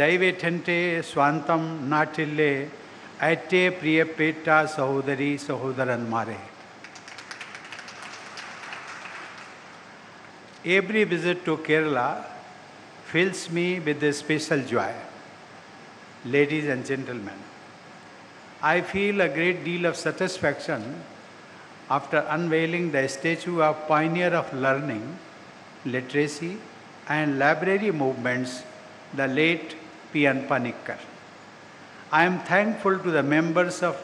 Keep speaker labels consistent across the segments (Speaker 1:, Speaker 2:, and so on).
Speaker 1: Daivetente Swantam Natille Aite Priyapeta Sahodari Sahodaran Mare. Every visit to Kerala fills me with a special joy. Ladies and gentlemen, I feel a great deal of satisfaction after unveiling the statue of pioneer of learning, literacy, and library movements, the late P.N. Panikkar. I am thankful to the members of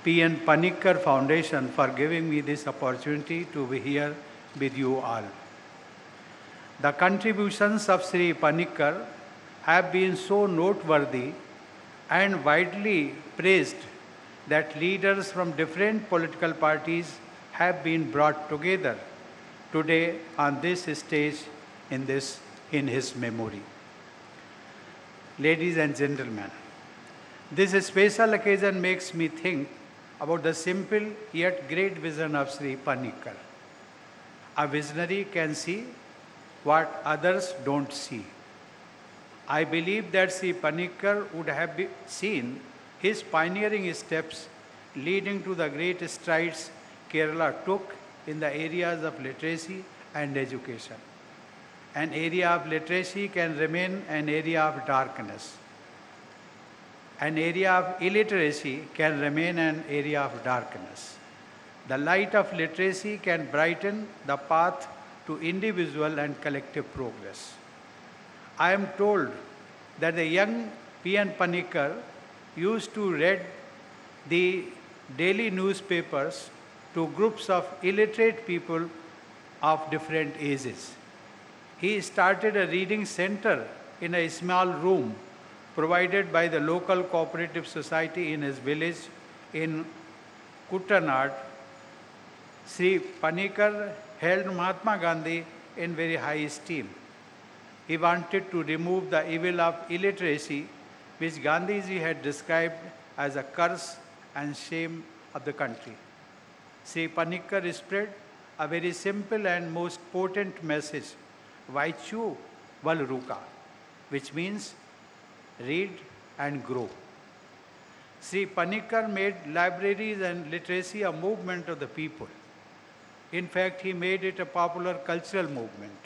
Speaker 1: P.N. Panikkar Foundation for giving me this opportunity to be here with you all. The contributions of Sri Panikkar have been so noteworthy and widely praised that leaders from different political parties have been brought together today on this stage in his memory. Ladies and gentlemen, this special occasion makes me think about the simple yet great vision of Sri Panikkar. A visionary can see what others don't see. I believe that Sri Panikkar would have seen his pioneering steps leading to the great strides Kerala took in the areas of literacy and education. An area of literacy can remain an area of darkness. An area of illiteracy can remain an area of darkness. The light of literacy can brighten the path to individual and collective progress. I am told that the young P.N. Panikkar used to read the daily newspapers to groups of illiterate people of different ages. He started a reading center in a small room provided by the local cooperative society in his village in Kuttanad. Sri Panikkar held Mahatma Gandhi in very high esteem. He wanted to remove the evil of illiteracy, which Gandhiji had described as a curse and shame of the country. Sri Panikkar spread a very simple and most potent message, Vaichu Valruka, which means read and grow. Sri Panikkar made libraries and literacy a movement of the people. In fact, he made it a popular cultural movement.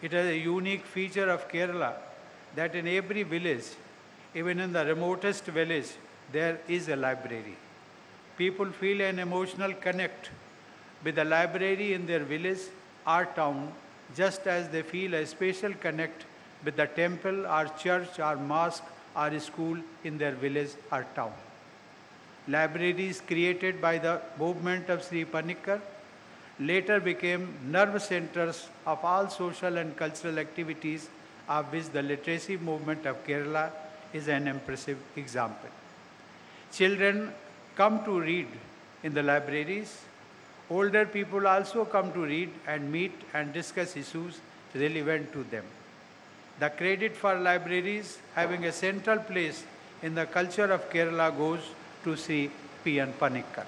Speaker 1: It is a unique feature of Kerala that in every village, even in the remotest village, there is a library. People feel an emotional connect with the library in their village or town, just as they feel a special connect with the temple or church or mosque or school in their village or town. Libraries created by the movement of Sri Panikkar later became nerve centers of all social and cultural activities, of which the literacy movement of Kerala is an impressive example. Children come to read in the libraries. Older people also come to read and meet and discuss issues relevant to them. The credit for libraries having a central place in the culture of Kerala goes to Sri P.N. Panikkar,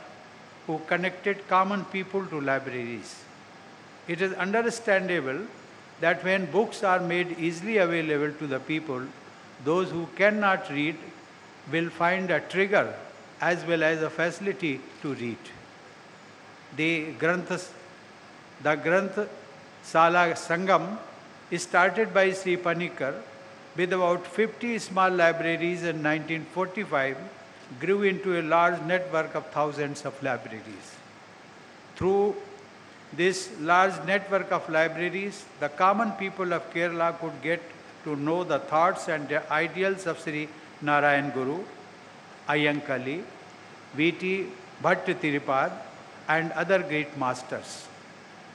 Speaker 1: who connected common people to libraries. It is understandable that when books are made easily available to the people, those who cannot read will find a trigger as well as a facility to read. The Granth Sala Sangam is started by Sri Panikkar with about 50 small libraries in 1945, grew into a large network of thousands of libraries. Through this large network of libraries, the common people of Kerala could get to know the thoughts and the ideals of Sri Narayan Guru, Ayyankali, V.T. Bhatt Tirupad, and other great masters.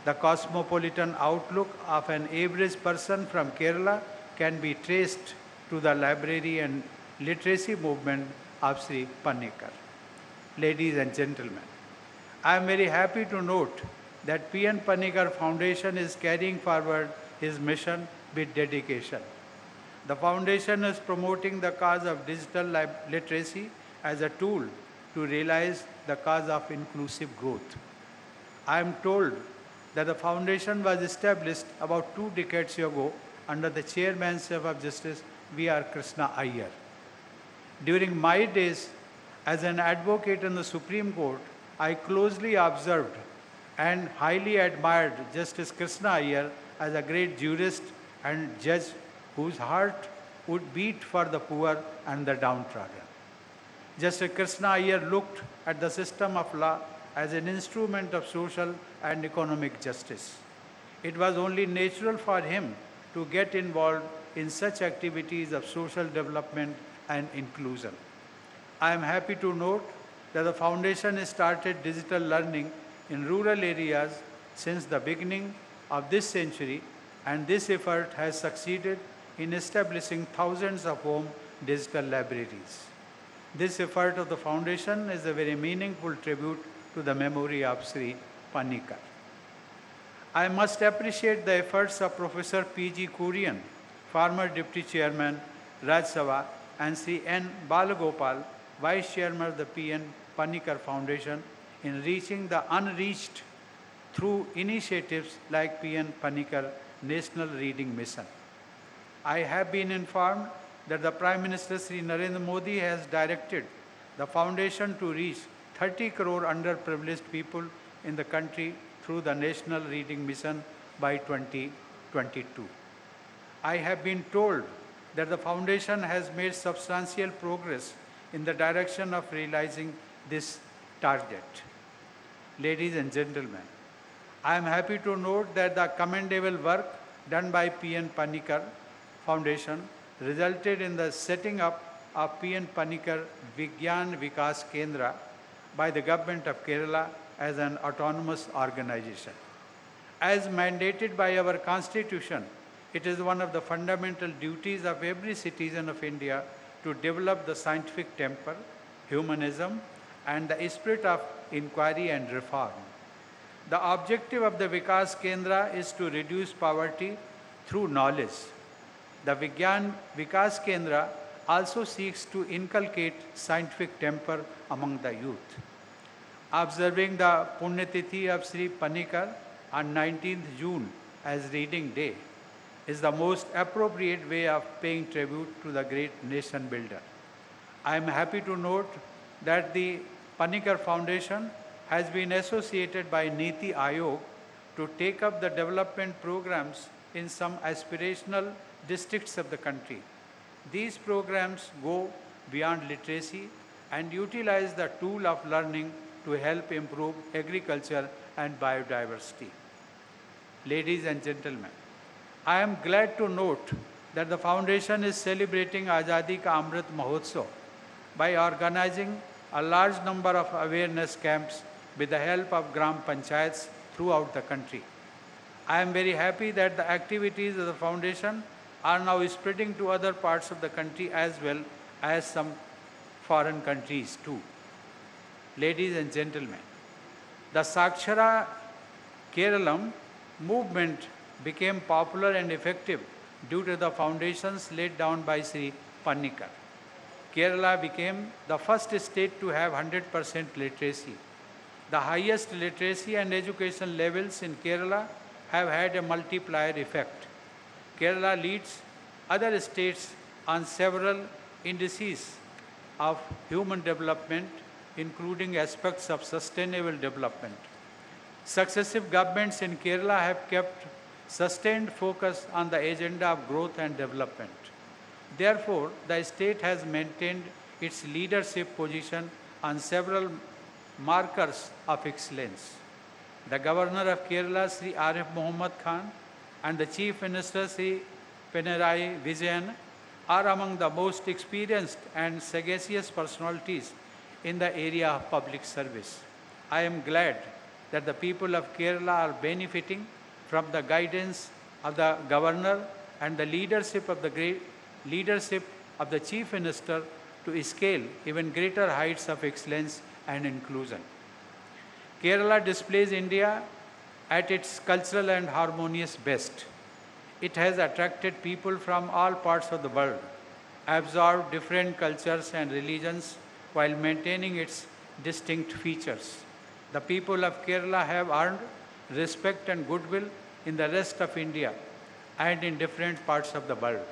Speaker 1: The cosmopolitan outlook of an average person from Kerala can be traced to the library and literacy movement of Sri Panikkar. Ladies and gentlemen, I am very happy to note that P.N. Panikkar Foundation is carrying forward his mission with dedication. The foundation is promoting the cause of digital literacy as a tool to realize the cause of inclusive growth. I am told that the foundation was established about 2 decades ago under the chairmanship of Justice V.R. Krishna Iyer. During my days as an advocate in the Supreme Court, I closely observed and highly admired Justice Krishna Iyer as a great jurist and judge whose heart would beat for the poor and the downtrodden. Justice Krishna Iyer looked at the system of law as an instrument of social and economic justice. It was only natural for him to get involved in such activities of social development and inclusion. I am happy to note that the Foundation has started digital learning in rural areas since the beginning of this century, and this effort has succeeded in establishing thousands of home digital libraries. This effort of the Foundation is a very meaningful tribute to the memory of Sri Panikkar. I must appreciate the efforts of Professor P.G. Kurian, former Deputy Chairman, Rajya Sabha, and Sri N. Balagopal, Vice Chairman of the P.N. Panikkar Foundation, in reaching the unreached through initiatives like P.N. Panikkar National Reading Mission. I have been informed that the Prime Minister Sri Narendra Modi has directed the Foundation to reach 30 crore underprivileged people in the country through the National Reading Mission by 2022. I have been told that the Foundation has made substantial progress in the direction of realizing this target. Ladies and gentlemen, I am happy to note that the commendable work done by P.N. Panikkar Foundation resulted in the setting up of P.N. Panikkar Vigyan Vikas Kendra by the Government of Kerala as an autonomous organization. As mandated by our Constitution, it is one of the fundamental duties of every citizen of India to develop the scientific temper, humanism, and the spirit of inquiry and reform. The objective of the Vikas Kendra is to reduce poverty through knowledge. The Vigyan Vikas Kendra also seeks to inculcate scientific temper among the youth. Observing the Punyatithi of Sri Panikkar on 19th June as Reading Day is the most appropriate way of paying tribute to the great nation builder. I am happy to note that the Panikkar Foundation has been associated by Niti Aayog to take up the development programs in some aspirational districts of the country. These programs go beyond literacy and utilize the tool of learning to help improve agriculture and biodiversity. Ladies and gentlemen, I am glad to note that the Foundation is celebrating Azadi Ka Amrit Mahotsav by organizing a large number of awareness camps with the help of Gram Panchayats throughout the country. I am very happy that the activities of the Foundation are now spreading to other parts of the country as well as some foreign countries too. Ladies and gentlemen, the Sakshara Keralam movement became popular and effective due to the foundations laid down by Sri Panikkar. Kerala became the first state to have 100% literacy. The highest literacy and education levels in Kerala have had a multiplier effect. Kerala leads other states on several indices of human development, including aspects of sustainable development. Successive governments in Kerala have kept sustained focus on the agenda of growth and development. Therefore, the state has maintained its leadership position on several markers of excellence. The Governor of Kerala, Sri Arif Muhammad Khan, and the Chief Minister, Sri Pinarayi Vijayan, are among the most experienced and sagacious personalities in the area of public service. I am glad that the people of Kerala are benefiting from the guidance of the Governor and the leadership of the Chief Minister to scale even greater heights of excellence and inclusion. Kerala displays India at its cultural and harmonious best. It has attracted people from all parts of the world, absorbed different cultures and religions while maintaining its distinct features. The people of Kerala have earned respect and goodwill in the rest of India and in different parts of the world.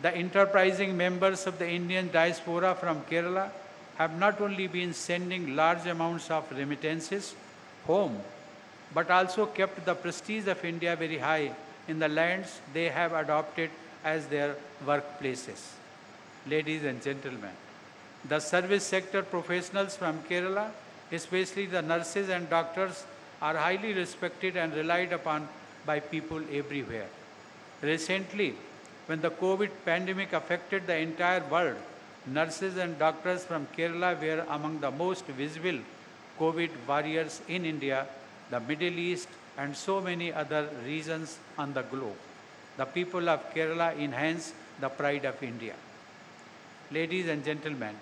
Speaker 1: The enterprising members of the Indian diaspora from Kerala have not only been sending large amounts of remittances home, but also kept the prestige of India very high in the lands they have adopted as their workplaces. Ladies and gentlemen, the service sector professionals from Kerala, especially the nurses and doctors, are highly respected and relied upon by people everywhere. Recently, when the COVID pandemic affected the entire world, nurses and doctors from Kerala were among the most visible COVID warriors in India, the Middle East, and so many other regions on the globe. The people of Kerala enhance the pride of India. Ladies and gentlemen,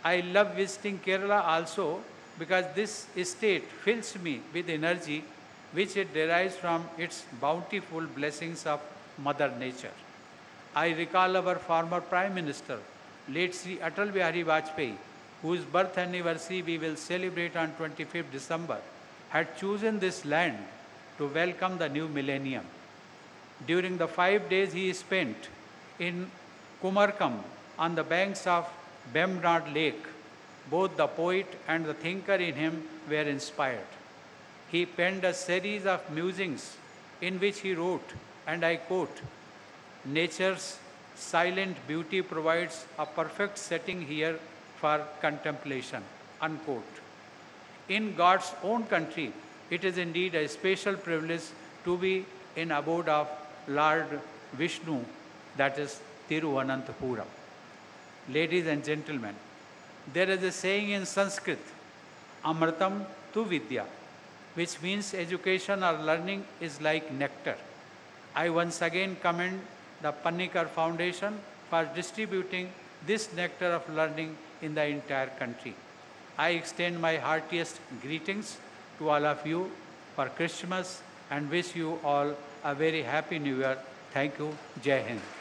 Speaker 1: I love visiting Kerala also because this state fills me with energy which it derives from its bountiful blessings of Mother Nature. I recall our former Prime Minister, late Sri Atal Bihari Vajpayee, whose birth anniversary we will celebrate on 25th December, had chosen this land to welcome the new millennium. During the 5 days he spent in Kumarkam on the banks of Bemnad Lake, both the poet and the thinker in him were inspired. He penned a series of musings in which he wrote, and I quote, "Nature's silent beauty provides a perfect setting here for contemplation," unquote. In God's own country, it is indeed a special privilege to be in abode of Lord Vishnu, that is Tiruvananthapuram. Ladies and gentlemen, there is a saying in Sanskrit, Amritam tu Vidya, which means education or learning is like nectar. I once again commend the Panikkar Foundation for distributing this nectar of learning in the entire country. I extend my heartiest greetings to all of you for Christmas and wish you all a very happy New Year. Thank you. Jai Hind.